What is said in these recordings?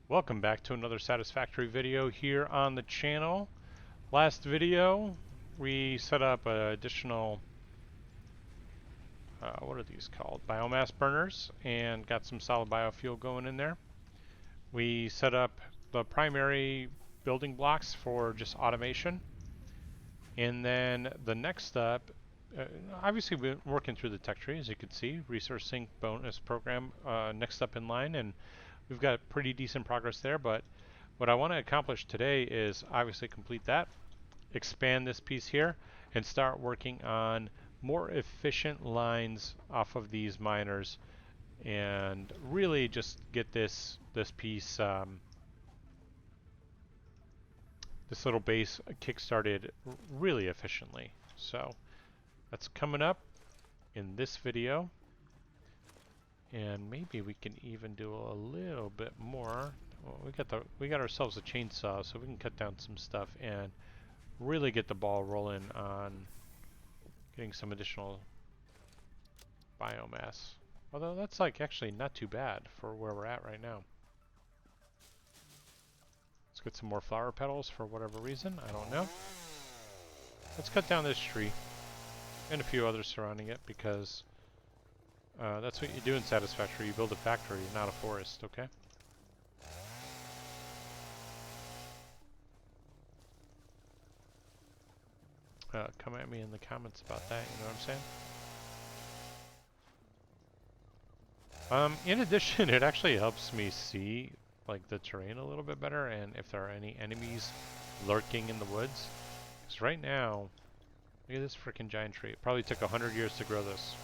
Welcome back to another Satisfactory video here on the channel. Last video, we set up additional, what are these called? Biomass burners, and got some solid biofuel going in there. We set up the primary building blocks for just automation. And then the next step, obviously we're working through the tech tree, as you can see, resource sync bonus program, next up in line, and we've got pretty decent progress there, but what I want to accomplish today is obviously complete that, expand this piece here, and start working on more efficient lines off of these miners, and really just get this piece, this little base kick-started really efficiently. So that's coming up in this video, and maybe we can even do a little bit more. Well, we got ourselves a chainsaw, so we can cut down some stuff and really get the ball rolling on getting some additional biomass. Although that's like actually not too bad for where we're at right now. Let's get some more flower petals for whatever reason, I don't know. Let's cut down this tree and a few others surrounding it, because that's what you do in Satisfactory. You build a factory, not a forest, okay? Come at me in the comments about that, you know what I'm saying? In addition, it actually helps me see like the terrain a little bit better, and if there are any enemies lurking in the woods. Because right now, look at this freaking giant tree. It probably took 100 years to grow this.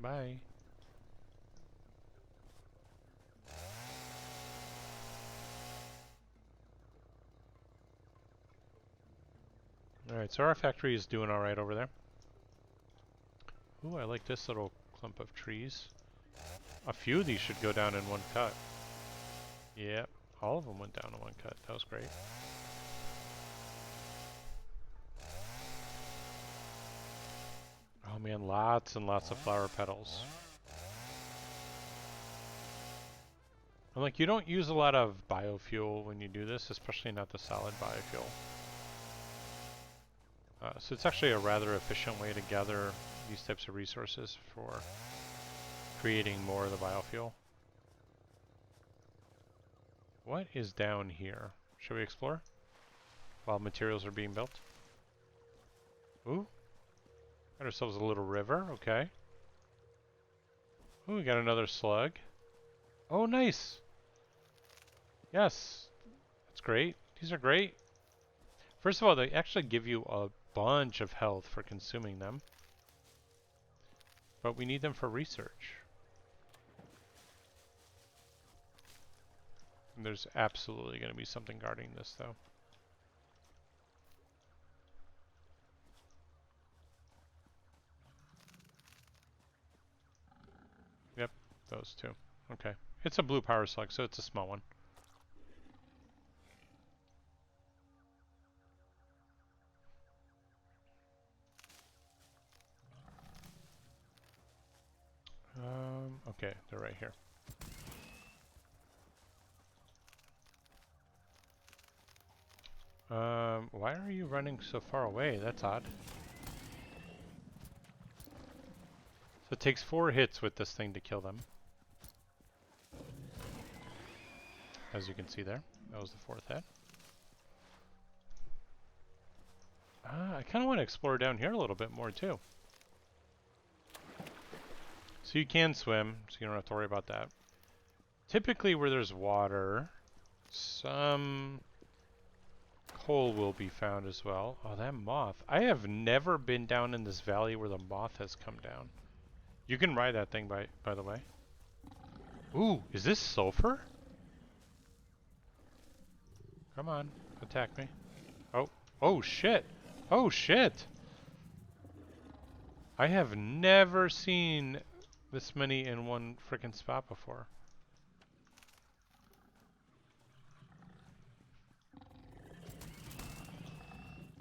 Bye. Alright, so our factory is doing alright over there. Ooh, I like this little clump of trees. A few of these should go down in one cut. Yep, all of them went down in one cut. That was great. Oh man, lots and lots of flower petals. And like, you don't use a lot of biofuel when you do this, especially not the solid biofuel. So it's actually a rather efficient way to gather these types of resources for creating more of the biofuel. What is down here? Should we explore while materials are being built? Ooh, got ourselves a little river, okay. Ooh, we got another slug. Oh, nice. Yes, that's great. These are great. First of all, they actually give you a bunch of health for consuming them, but we need them for research. And there's absolutely going to be something guarding this, though. Yep, those two. Okay. It's a blue power slug, so it's a small one. Okay, they're right here. Why are you running so far away? That's odd. So it takes 4 hits with this thing to kill them. As you can see there. That was the 4th hit. I kind of want to explore down here a little bit more too. So you can swim, so you don't have to worry about that. Typically where there's water, some coal will be found as well. Oh, that moth. I have never been down in this valley where the moth has come down. You can ride that thing by the way. Ooh, is this sulfur? Come on, attack me. Oh, oh shit. Oh shit. I have never seen this many in one frickin' spot before.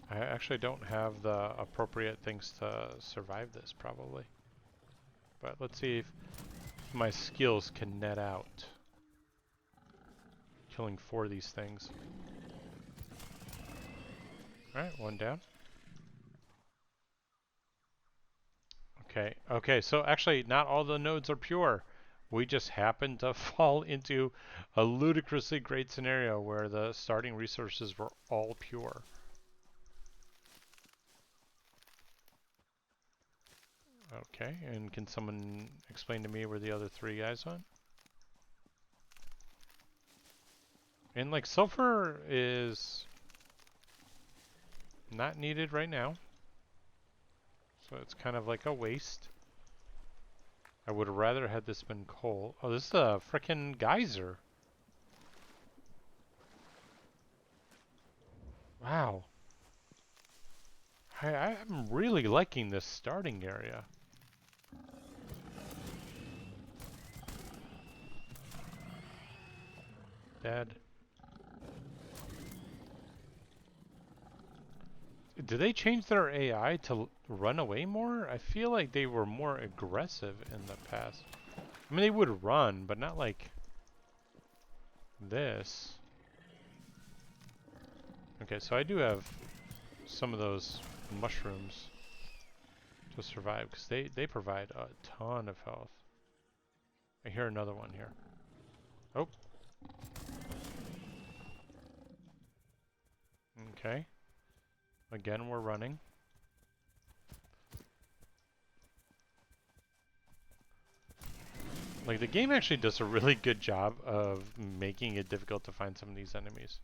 I actually don't have the appropriate things to survive this, probably. But let's see if my skills can net out. killing 4 of these things. Alright, 1 down. Okay, so actually not all the nodes are pure. We just happen to fall into a ludicrously great scenario where the starting resources were all pure. Okay, and can someone explain to me where the other 3 guys went? And like sulfur is not needed right now. So it's kind of like a waste. I would have rather had this been coal. Oh, this is a frickin' geyser. Wow. I'm really liking this starting area. Dead. Did they change their AI to run away more? I feel like they were more aggressive in the past. I mean, they would run, but not like this. Okay, so I do have some of those mushrooms to survive, because they provide a ton of health. I hear another one here. Oh. Okay. Again, we're running. Like, the game actually does a really good job of making it difficult to find some of these enemies.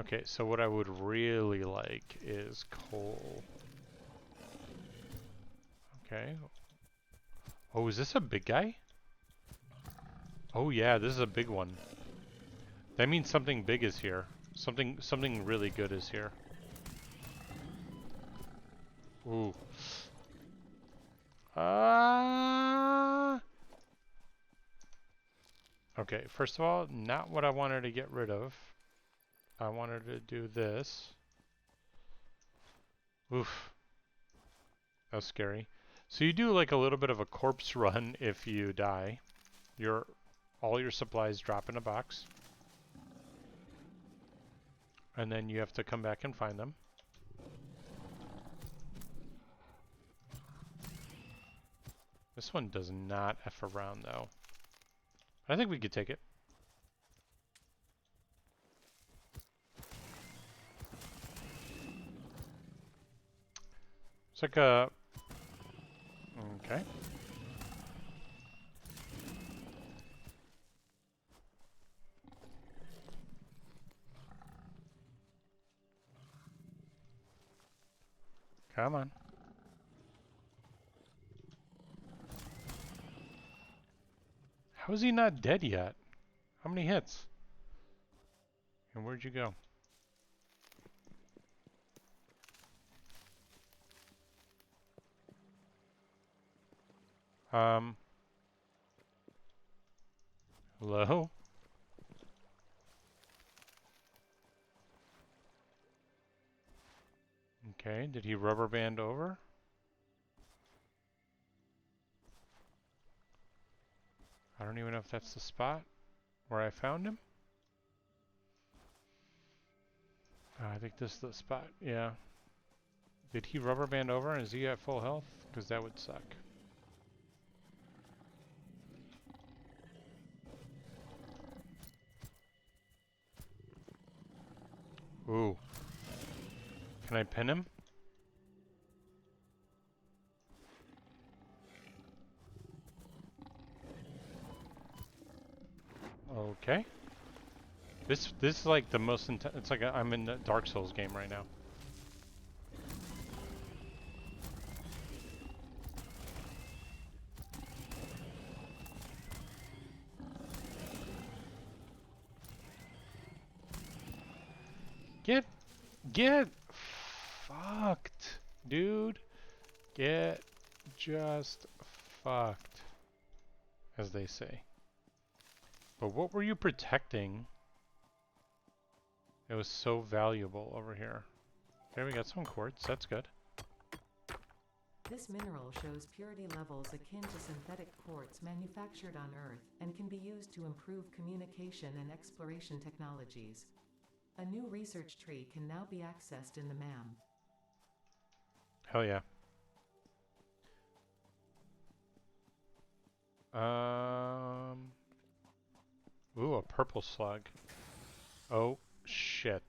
Okay, so what I would really like is coal. Okay. Oh, is this a big guy? Oh yeah, this is a big one. That means something big is here. Something really good is here. Ooh. Okay, first of all, not what I wanted to get rid of. I wanted to do this. Oof. That was scary. So you do like a little bit of a corpse run if you die. All your supplies drop in a box. And then you have to come back and find them. This one does not F around though. I think we could take it. It's like a... Okay. Come on. How is he not dead yet? How many hits? And where'd you go? Hello? Okay, did he rubber band over? I don't even know if that's the spot where I found him. I think this is the spot, yeah. Did he rubber band over and is he at full health? Because that would suck. Ooh. Can I pin him? Okay. This is like the most intense. It's like I'm in the Dark Souls game right now. Get fucked, dude. Get just fucked, as they say. But what were you protecting? It was so valuable over here. Okay, we got some quartz. That's good. This mineral shows purity levels akin to synthetic quartz manufactured on Earth, and can be used to improve communication and exploration technologies. A new research tree can now be accessed in the MAM. Hell yeah. Ooh, a purple slug. Oh, shit.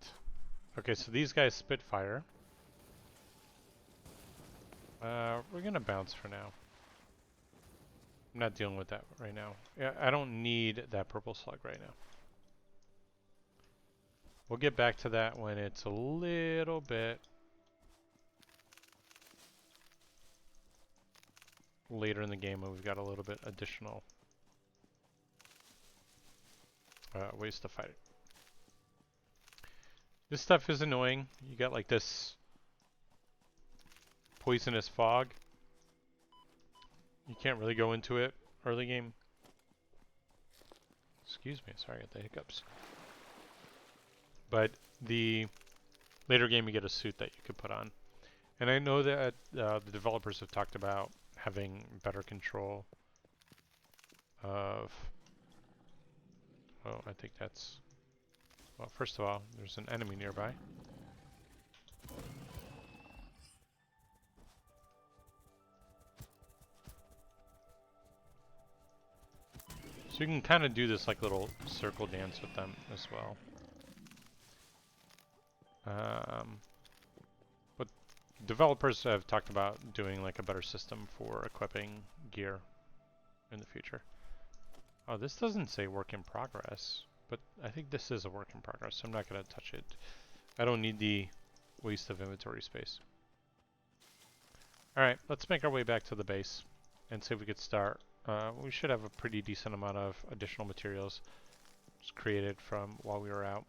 Okay, so these guys spit fire. We're gonna bounce for now. I'm not dealing with that right now. Yeah, I don't need that purple slug right now. We'll get back to that when it's a little bit later in the game when we've got a little bit additional ways to fight it. This stuff is annoying. You got like this poisonous fog. You can't really go into it early game. Excuse me, sorry, I got the hiccups. But the later game you get a suit that you could put on. And I know that the developers have talked about having better control of... Oh, I think that's... Well, first of all, there's an enemy nearby. So you can kind of do this like little circle dance with them as well. But developers have talked about doing like a better system for equipping gear in the future. Oh, this doesn't say work in progress, but I think this is a work in progress, so I'm not going to touch it. I don't need the waste of inventory space. Alright, let's make our way back to the base and see if we could start. We should have a pretty decent amount of additional materials just created from while we were out.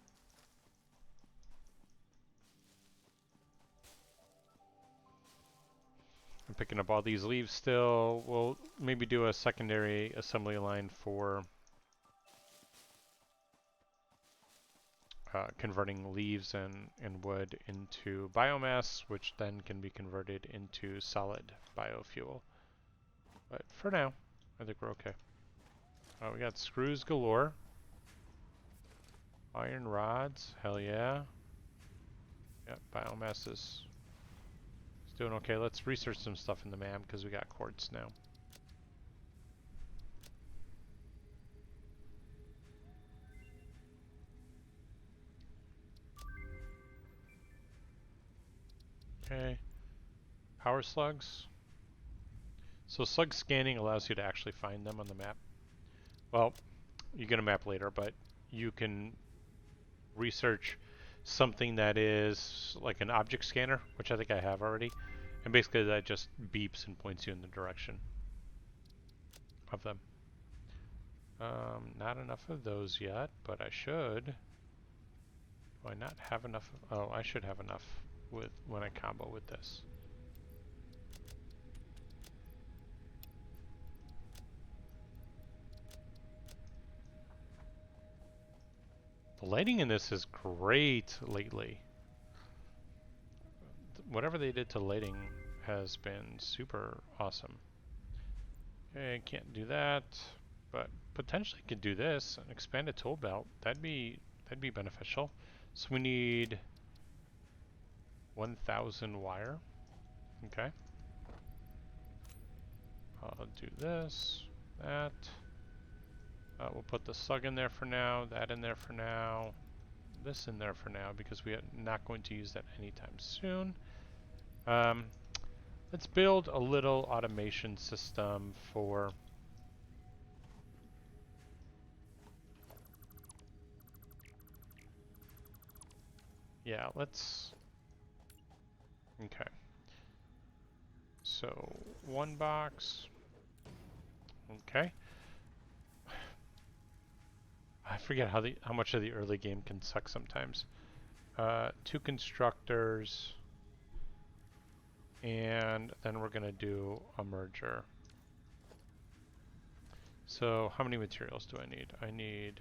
I'm picking up all these leaves still. We'll maybe do a secondary assembly line for converting leaves and wood into biomass, which then can be converted into solid biofuel. But for now, I think we're okay. We got screws galore. Iron rods, hell yeah. Yep, biomass is doing okay. Let's research some stuff in the MAM because we got quartz now. Okay. Power slugs. So slug scanning allows you to actually find them on the map. Well, you get a map later, but you can research something that is like an object scanner, which I think I have already. And basically that just beeps and points you in the direction of them. Not enough of those yet, but I should. Do I not have enough? Oh, I should have enough with when I combo with this. The lighting in this is great lately. Whatever they did to lighting has been super awesome. Okay, can't do that, but potentially could do this, an expanded tool belt. That'd be beneficial. So we need 1,000 wire. Okay. I'll do this, that. We'll put the slug in there for now, that in there for now, this in there for now, because we are not going to use that anytime soon. Let's build a little automation system for... Yeah, let's... Okay. So, one box. Okay. I forget how much of the early game can suck sometimes. 2 constructors, and then we're gonna do a merger. So how many materials do I need? I need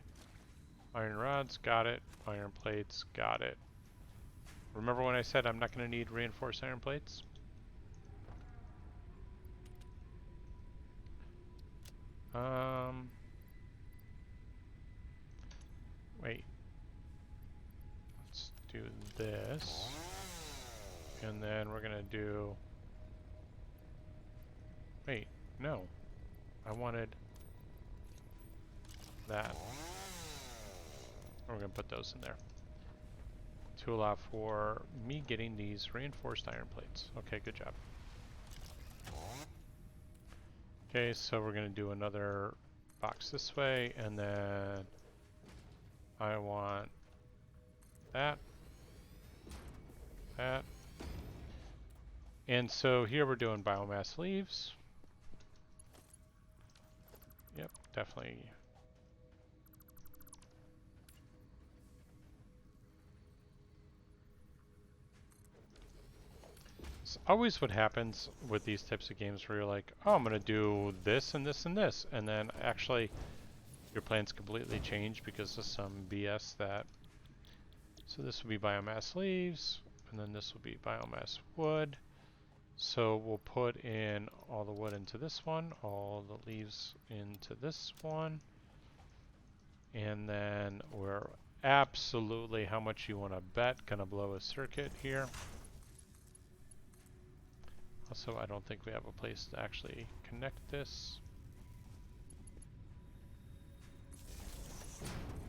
iron rods, got it. Iron plates, got it. Remember when I said I'm not gonna need reinforced iron plates? Wait. Let's do this. And then we're gonna do... Wait, no. I wanted that. We're gonna put those in there to allow for me getting these reinforced iron plates. Okay, good job. Okay, so we're gonna do another box this way, and then I want that, that. And so here we're doing biomass leaves. Yep, definitely. It's always what happens with these types of games where you're like, oh, I'm going to do this and this and this. And then actually your plans completely change because of some BS that... So this will be biomass leaves, and then this will be biomass wood. So we'll put in all the wood into this one, all the leaves into this one. And then we're absolutely, how much you want to bet, gonna blow a circuit here. Also, I don't think we have a place to actually connect this.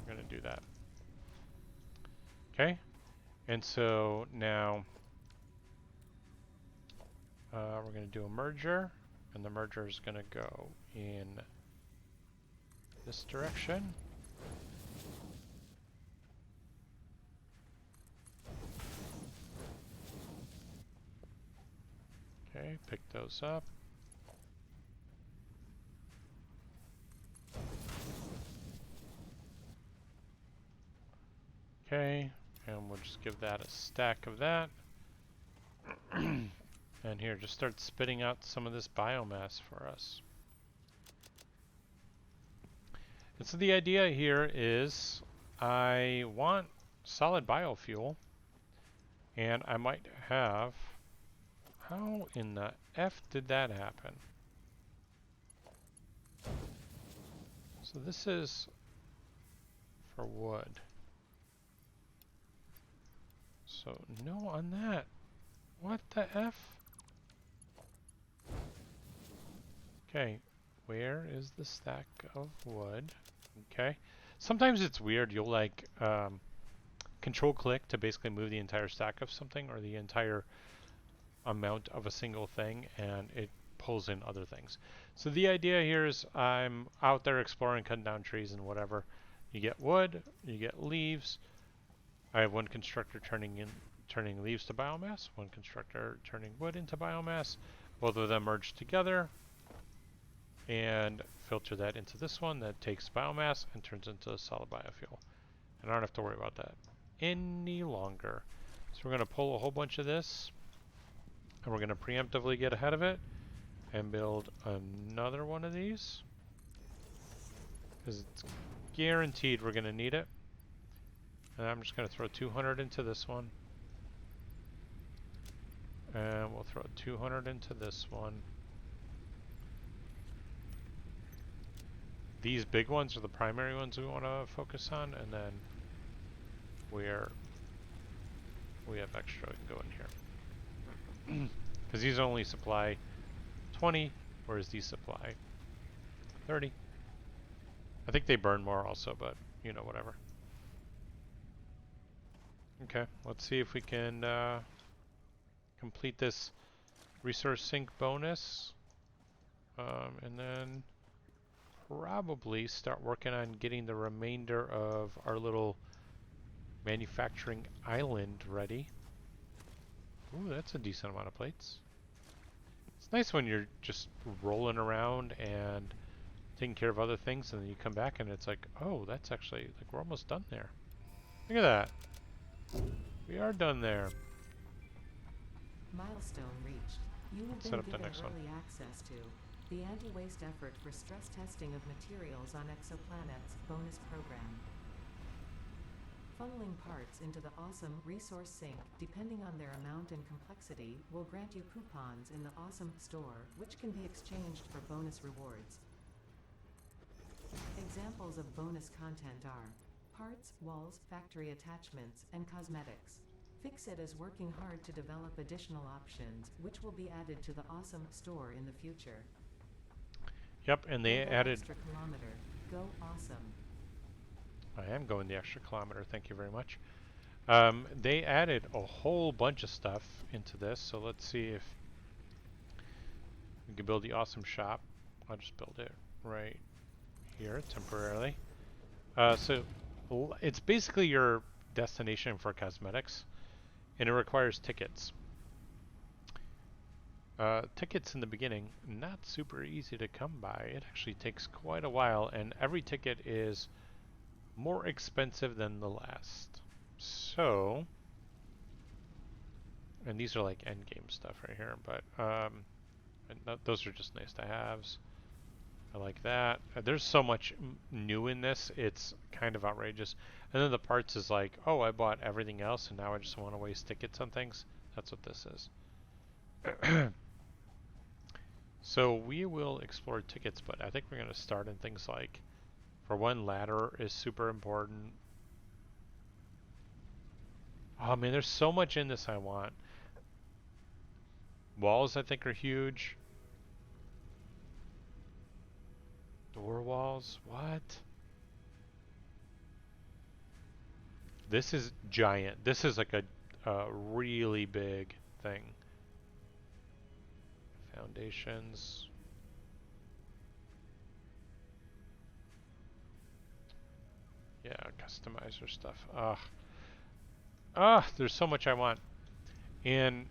We're gonna do that. Okay, and so now we're gonna do a merger, and the merger is gonna go in this direction. Okay, pick those up. Okay, and we'll just give that a stack of that. And here, just start spitting out some of this biomass for us. And so the idea here is I want solid biofuel, and I might have... How in the F did that happen? So this is for wood. So no on that. What the F? Okay, where is the stack of wood? Okay. Sometimes it's weird. You'll like control click to basically move the entire stack of something or the entire amount of a single thing, and it pulls in other things. So the idea here is I'm out there exploring, cutting down trees and whatever. You get wood, you get leaves. I have one constructor turning leaves to biomass, one constructor turning wood into biomass. Both of them merge together and filter that into this one that takes biomass and turns into solid biofuel. And I don't have to worry about that any longer. So we're going to pull a whole bunch of this, and we're going to preemptively get ahead of it and build another one of these, because it's guaranteed we're going to need it. And I'm just going to throw 200 into this one. And we'll throw 200 into this one. These big ones are the primary ones we want to focus on, and then we have extra we can go in here. Because these only supply 20, whereas these supply 30. I think they burn more also, but you know, whatever. Okay, let's see if we can complete this resource sink bonus. And then probably start working on getting the remainder of our little manufacturing island ready. Ooh, that's a decent amount of plates. It's nice when you're just rolling around and taking care of other things, and then you come back and it's like, oh, that's actually, like, we're almost done there. Look at that. We are done there. Milestone reached. You have Set been up the given next one. early access to the anti-waste effort for stress testing of materials on exoplanets bonus program. Funneling parts into the awesome resource sink, depending on their amount and complexity, will grant you coupons in the awesome store, which can be exchanged for bonus rewards. Examples of bonus content are parts, walls, factory attachments, and cosmetics. Fixit is working hard to develop additional options, which will be added to the awesome store in the future. Yep, and Go they the added... extra kilometer. Go awesome. I am going the extra kilometer, thank you very much. They added a whole bunch of stuff into this, so let's see if we can build the awesome shop. I'll just build it right here temporarily. So it's basically your destination for cosmetics, and it requires tickets. Tickets in the beginning, not super easy to come by. It actually takes quite a while, and every ticket is more expensive than the last. So, and these are like end game stuff right here, but those are just nice to haves. I like that. There's so much new in this, it's kind of outrageous. And then the parts is like, oh, I bought everything else and now I just want to waste tickets on things. That's what this is. So we will explore tickets, but I think we're going to start in things like, for one, ladder is super important. Oh man, there's so much in this I want. Walls I think are huge. Door walls, what? This is giant. This is like a really big thing. Foundations. Yeah, customizer stuff. There's so much I want. And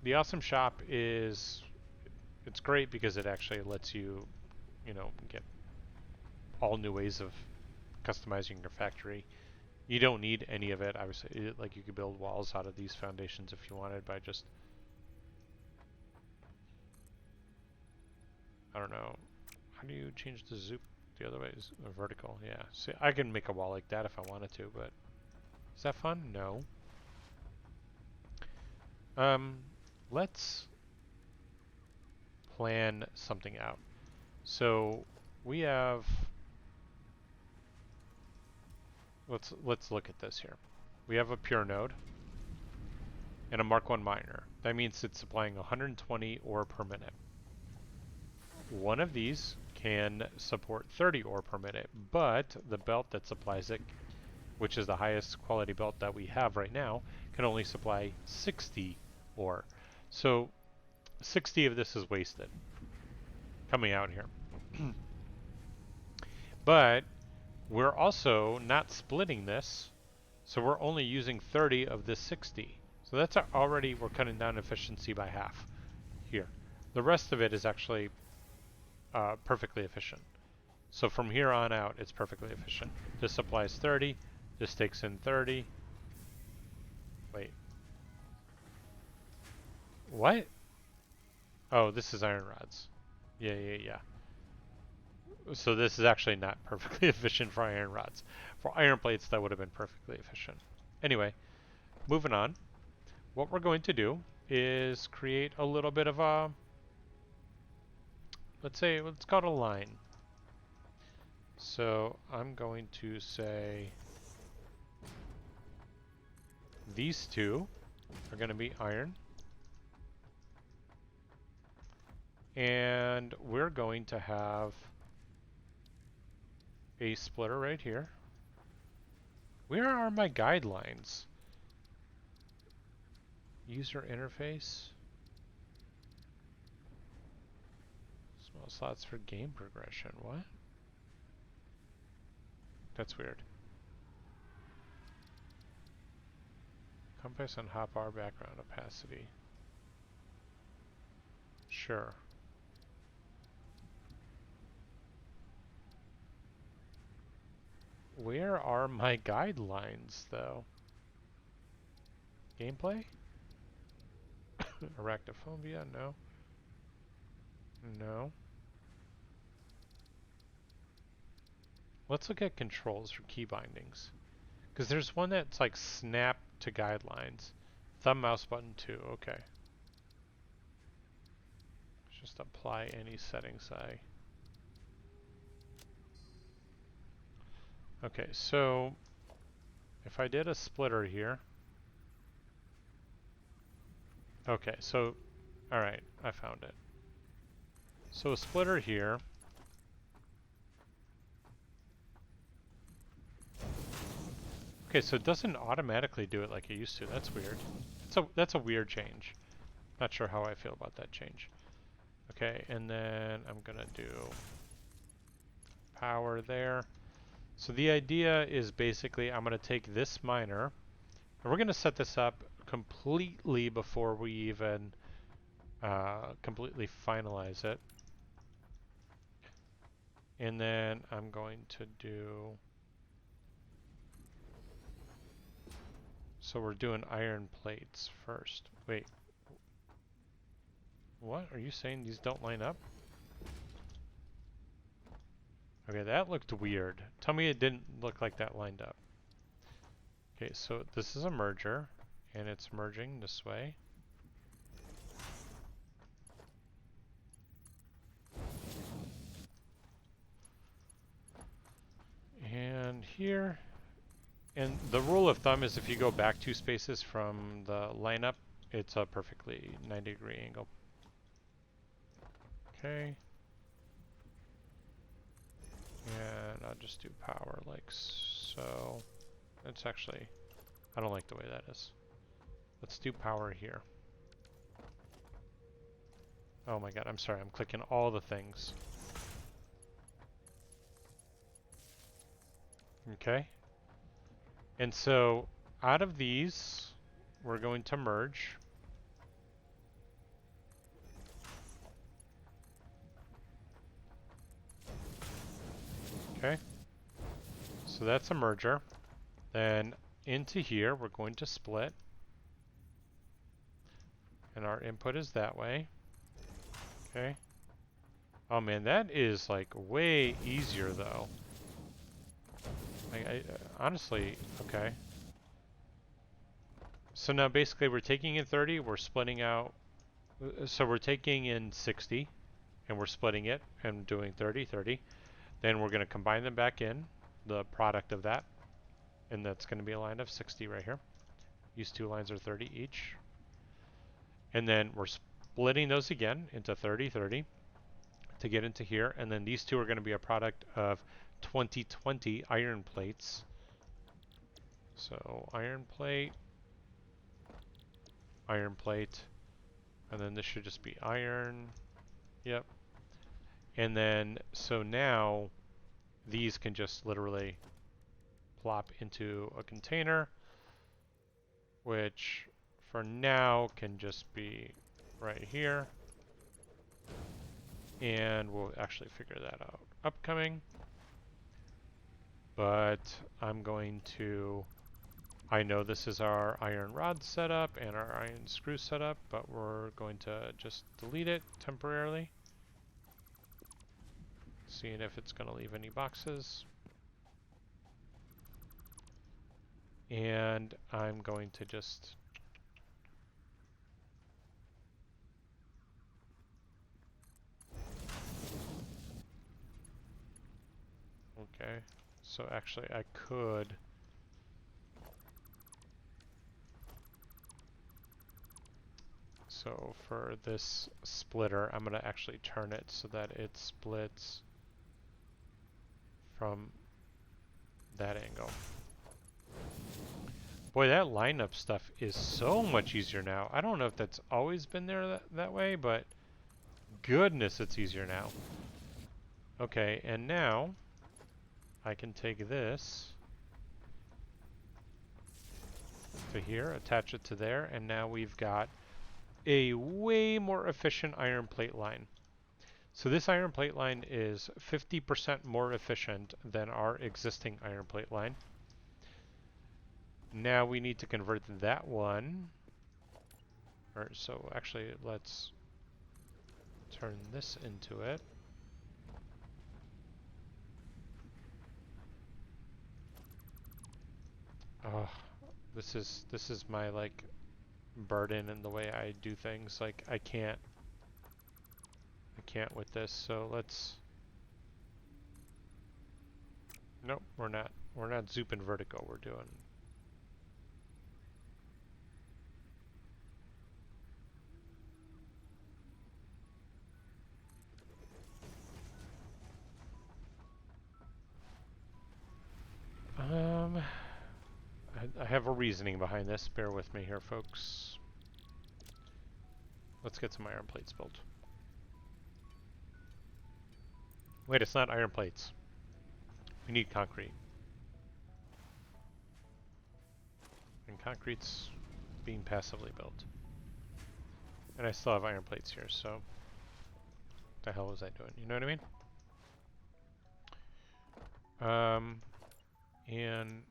the awesome shop is, it's great because it actually lets you, get all new ways of customizing your factory. You don't need any of it. Obviously, like you could build walls out of these foundations if you wanted by just, I don't know. How do you change the zoom? The other way is vertical. Yeah. See, I can make a wall like that if I wanted to, but is that fun? No. Um, let's plan something out. So we have, let's look at this here. We have a pure node and a Mark 1 miner. That means it's supplying 120 ore per minute. One of these can support 30 ore per minute, but the belt that supplies it, which is the highest quality belt that we have right now, can only supply 60 ore. So 60 of this is wasted coming out here. But we're also not splitting this, so we're only using 30 of this 60. So that's already, we're cutting down efficiency by half here. The rest of it is actually perfectly efficient. So from here on out, it's perfectly efficient. This supplies 30. This takes in 30. Wait. What? Oh, this is iron rods. Yeah. So this is actually not perfectly efficient for iron rods. For iron plates, that would have been perfectly efficient. Anyway, moving on. What we're going to do is create a little bit of a, let's call it a line. So I'm going to say these two are going to be iron. And we're going to have a splitter right here. Where are my guidelines? User interface. Small slots for game progression. What? That's weird. Compass and hotbar background opacity. Sure. Where are my guidelines, though? Gameplay? Arachnophobia? No. No. Let's look at controls for key bindings. Because there's one that's like snap to guidelines. Thumb mouse button too. Okay. Just apply any settings I... Okay, so if I did a splitter here. Okay, so, alright, I found it. So a splitter here. Okay, so it doesn't automatically do it like it used to. That's weird. That's a weird change. Not sure how I feel about that change. Okay, and then I'm gonna do power there. So the idea is basically I'm gonna take this miner, and we're gonna set this up completely before we even completely finalize it. And then I'm going to do, so we're doing iron plates first. Wait, what? Are you saying these don't line up? Okay, that looked weird. Tell me it didn't look like that lined up. Okay, so this is a merger, and it's merging this way. And here. And the rule of thumb is if you go back 2 spaces from the lineup, it's a perfectly 90-degree angle. Okay. And I'll just do power like so. It's actually, I don't like the way that is. Let's do power here. Oh my god, I'm sorry, I'm clicking all the things. Okay. And so out of these, we're going to merge. Okay. So that's a merger. Then into here, we're going to split. And our input is that way. Okay. Oh man, that is like way easier though. Honestly, okay. So now basically we're taking in 30, we're splitting out. So we're taking in 60 and we're splitting it and doing 30, 30. Then we're going to combine them back in, the product of that. And that's going to be a line of 60 right here. These two lines are 30 each. And then we're splitting those again into 30, 30 to get into here. And then these two are going to be a product of 2020 iron plates. So iron plate, and then this should just be iron. Yep. And then, so now these can just literally plop into a container, which for now can just be right here. And we'll actually figure that out upcoming. But I'm going to, I know this is our iron rod setup and our iron screw setup, but we're going to just delete it temporarily. Seeing if it's going to leave any boxes. And I'm going to just okay. So actually I could so for this splitter I'm going to actually turn it so that it splits from that angle. Boy, that lineup stuff is so much easier now. I don't know if that's always been there that way, but goodness, it's easier now. Okay, and now I can take this to here, attach it to there, and now we've got a way more efficient iron plate line. So this iron plate line is 50% more efficient than our existing iron plate line. Now we need to convert that one. Or so actually let's turn this into it. Oh, this is my like burden in the way I do things. Like I can't with this. So let's nope, we're not we're not zooping vertical. We're doing. I have a reasoning behind this. Bear with me here, folks. Let's get some iron plates built. Wait, it's not iron plates. We need concrete. And concrete's being passively built. And I still have iron plates here, so what the hell was I doing? You know what I mean? And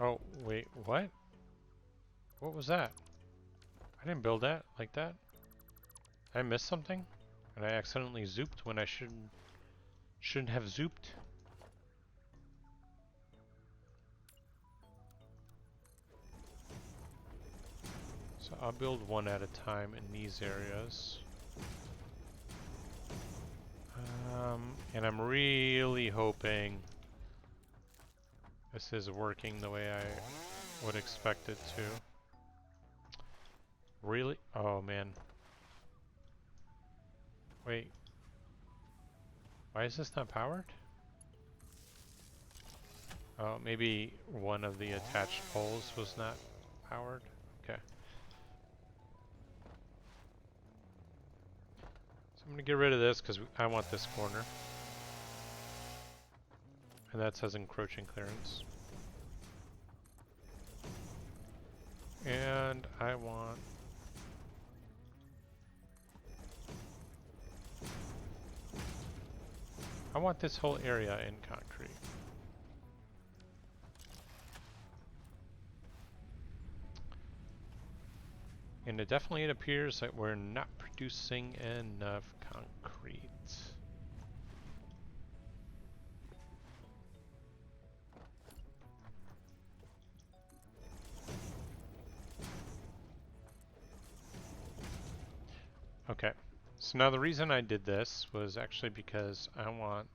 oh, wait, what? What was that? I didn't build that like that. I missed something? And I accidentally zooped when I shouldn't have zooped? So I'll build one at a time in these areas. And I'm really hoping this is working the way I would expect it to. Really? Oh man. Wait. Why is this not powered? Oh, maybe one of the attached poles was not powered? Okay. So I'm going to get rid of this because I want this corner. And that says encroaching clearance. And I want this whole area in concrete. And it definitely appears that we're not producing enough concrete. Okay, so now the reason I did this was actually because I want,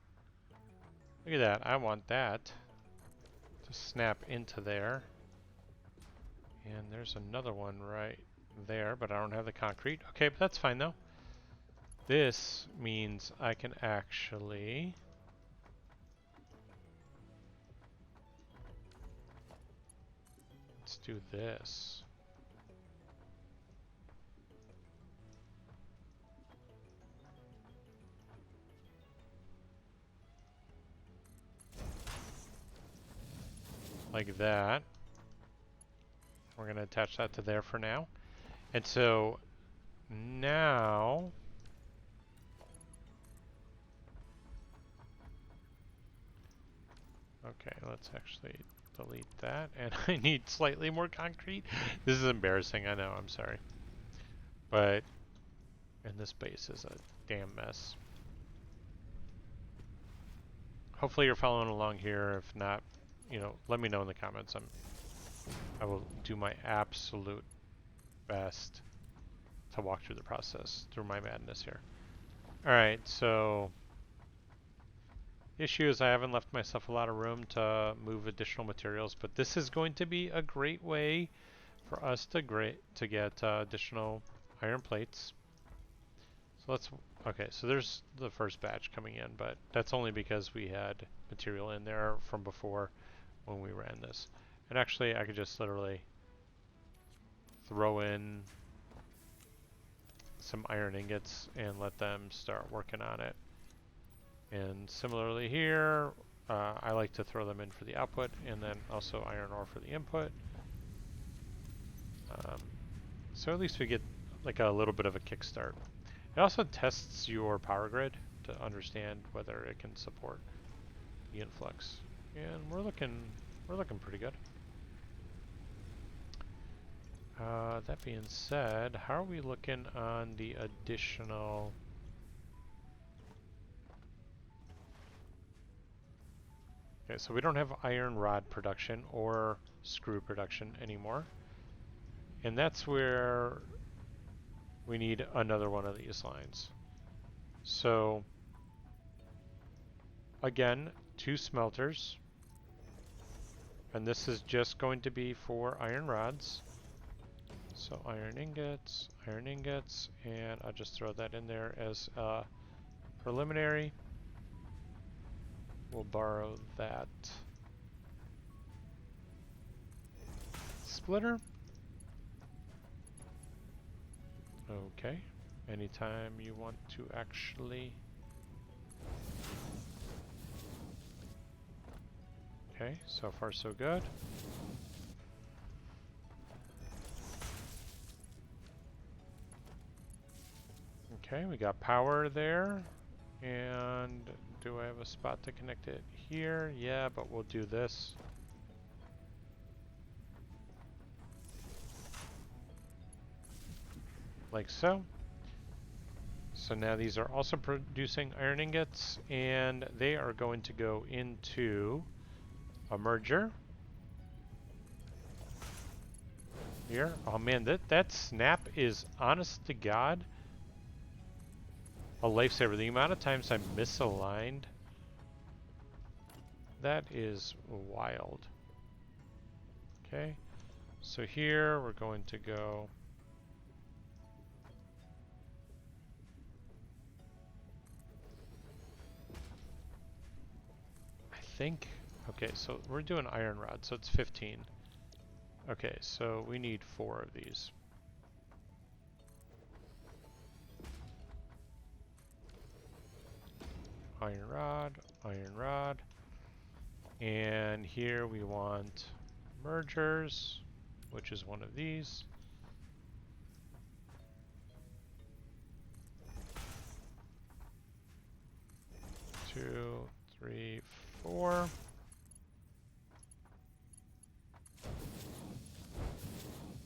look at that, I want that to snap into there. And there's another one right there, but I don't have the concrete. Okay, but that's fine though. This means I can actually let's do this. Like that. We're going to attach that to there for now. And so now okay, let's actually delete that. And I need slightly more concrete. This is embarrassing, I know, I'm sorry. But, and this base is a damn mess. Hopefully you're following along here. If not, you know, let me know in the comments. I will do my absolute best to walk through the process, through my madness here. Alright, so the issue is I haven't left myself a lot of room to move additional materials, but this is going to be a great way for us to get additional iron plates. So let's, okay, so there's the first batch coming in, but that's only because we had material in there from before when we ran this. And actually I could just literally throw in some iron ingots and let them start working on it. And similarly here, I like to throw them in for the output and then also iron ore for the input. So at least we get like a little bit of a kickstart. It also tests your power grid to understand whether it can support the influx. And we're looking pretty good. That being said, how are we looking on the additional? Okay, so we don't have iron rod production or screw production anymore. And that's where we need another one of these lines. So again, 2 smelters. And this is just going to be for iron rods. So iron ingots, and I'll just throw that in there as a preliminary. We'll borrow that splitter. Okay. Anytime you want to actually... Okay, so far so good. Okay, we got power there. And do I have a spot to connect it here? Yeah, but we'll do this. Like so. So now these are also producing iron ingots, and they are going to go into a merger. Here. Oh man, that snap is, honest to God, a lifesaver. The amount of times I'm misaligned, that is wild. Okay, so here we're going to go... I think... Okay, so we're doing iron rod, so it's 15. Okay, so we need 4 of these. Iron rod, and here we want mergers, which is one of these. Two, three, 4.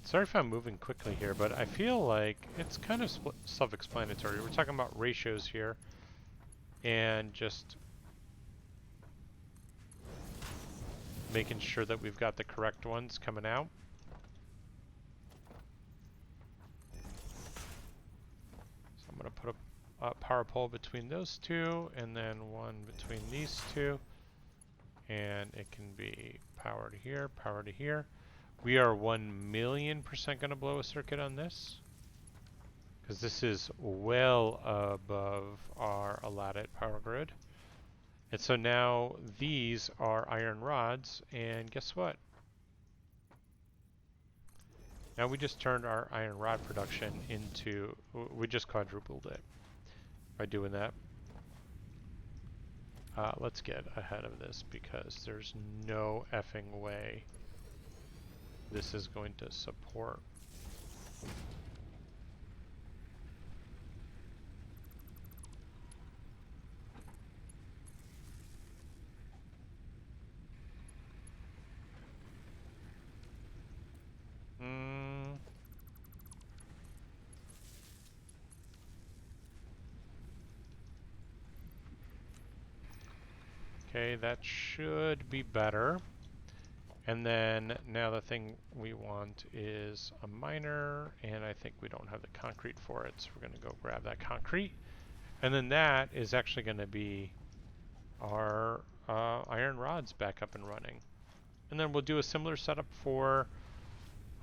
Sorry if I'm moving quickly here, but I feel like it's kind of self-explanatory. We're talking about ratios here, and just making sure that we've got the correct ones coming out. So I'm going to put a power pole between those two, and then one between these two, and it can be power to here, power to here. We are 1,000,000% going to blow a circuit on this, because this is well above our allotted power grid. And so now these are iron rods, and guess what? Now we just turned our iron rod production into, we just quadrupled it by doing that. Let's get ahead of this, because there's no effing way this is going to support. Okay, that should be better. And then now the thing we want is a miner, and I think we don't have the concrete for it, so we're going to go grab that concrete. And then that is actually going to be our iron rods back up and running. And then we'll do a similar setup for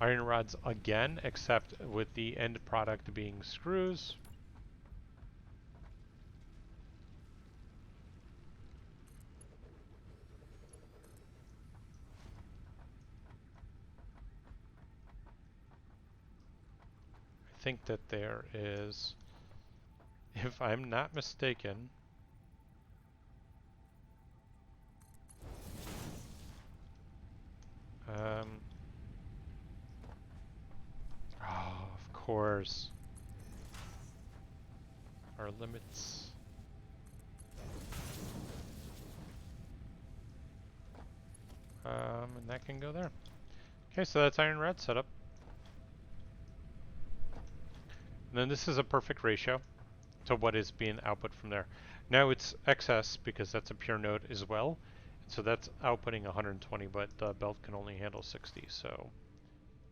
iron rods again, except with the end product being screws. I think that there is, if I'm not mistaken, oh, of course, our limits. And that can go there. Okay, so that's iron rod setup. And then this is a perfect ratio to what is being output from there. Now it's excess because that's a pure node as well. So that's outputting 120, but the belt can only handle 60. So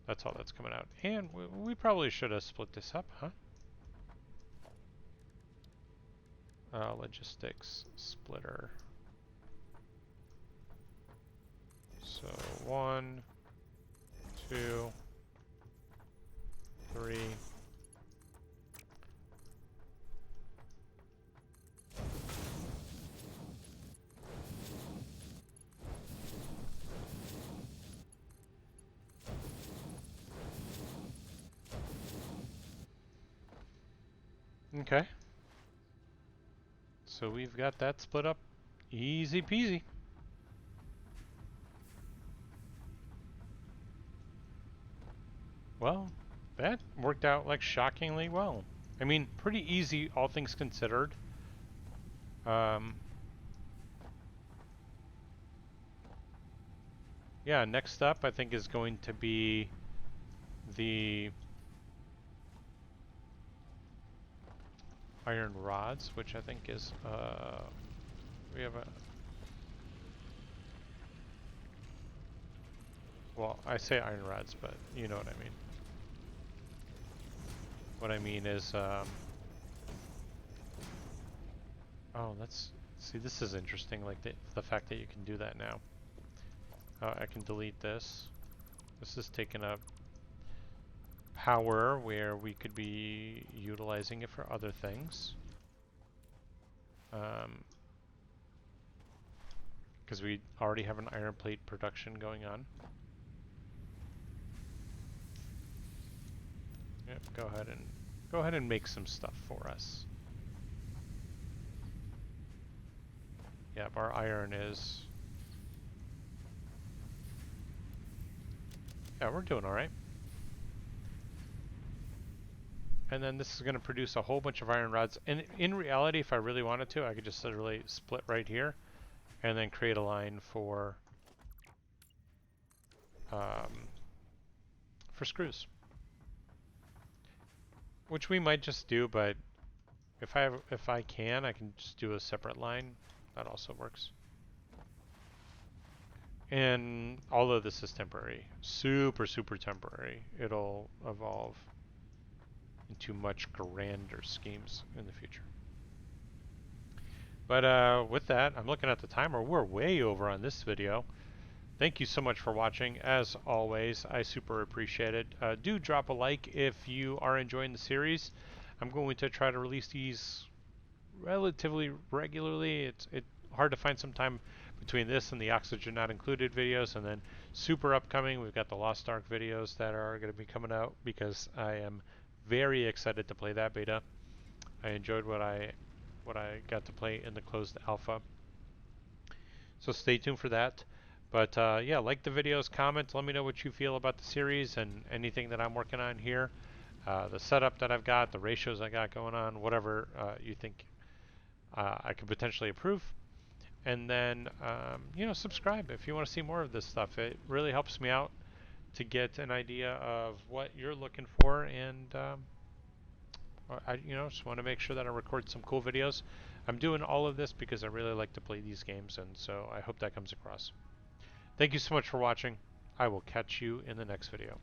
That's all that's coming out. And we probably should have split this up, huh? Logistics splitter. So 1, 2, 3. Okay. So we've got that split up. Easy peasy. Well, that worked out like shockingly well. I mean, pretty easy, all things considered. Um, yeah, next up I think is going to be the iron rods, which I think is, we have a, well, I say iron rods, but you know what I mean. What I mean is, oh, see, this is interesting, like the fact that you can do that now. I can delete this. This is taking up power where we could be utilizing it for other things. Because we already have an iron plate production going on. Yep, go ahead and make some stuff for us. Yep, our iron is, yeah, we're doing all right. And then this is going to produce a whole bunch of iron rods. And in reality, if I really wanted to, I could just literally split right here and then create a line for screws, which we might just do. But if I can, I can just do a separate line. That also works. And although this is temporary, super temporary, it'll evolve into much grander schemes in the future. But with that, I'm looking at the timer. We're way over on this video. Thank you so much for watching. As always, I super appreciate it. Do drop a like if you are enjoying the series. I'm going to try to release these relatively regularly. It's hard to find some time between this and the Oxygen Not Included videos, and then super upcoming, we've got the Lost Ark videos that are going to be coming out because I am very excited to play that beta. I enjoyed what I got to play in the closed alpha. So stay tuned for that. But yeah, like the videos, comment, let me know what you feel about the series and anything that I'm working on here. The setup that I've got, the ratios I got going on, whatever you think I could potentially improve. And then, you know, subscribe if you want to see more of this stuff. It really helps me out to get an idea of what you're looking for, and I, you know, just want to make sure that I record some cool videos. I'm doing all of this because I really like to play these games, and so I hope that comes across. Thank you so much for watching. I will catch you in the next video.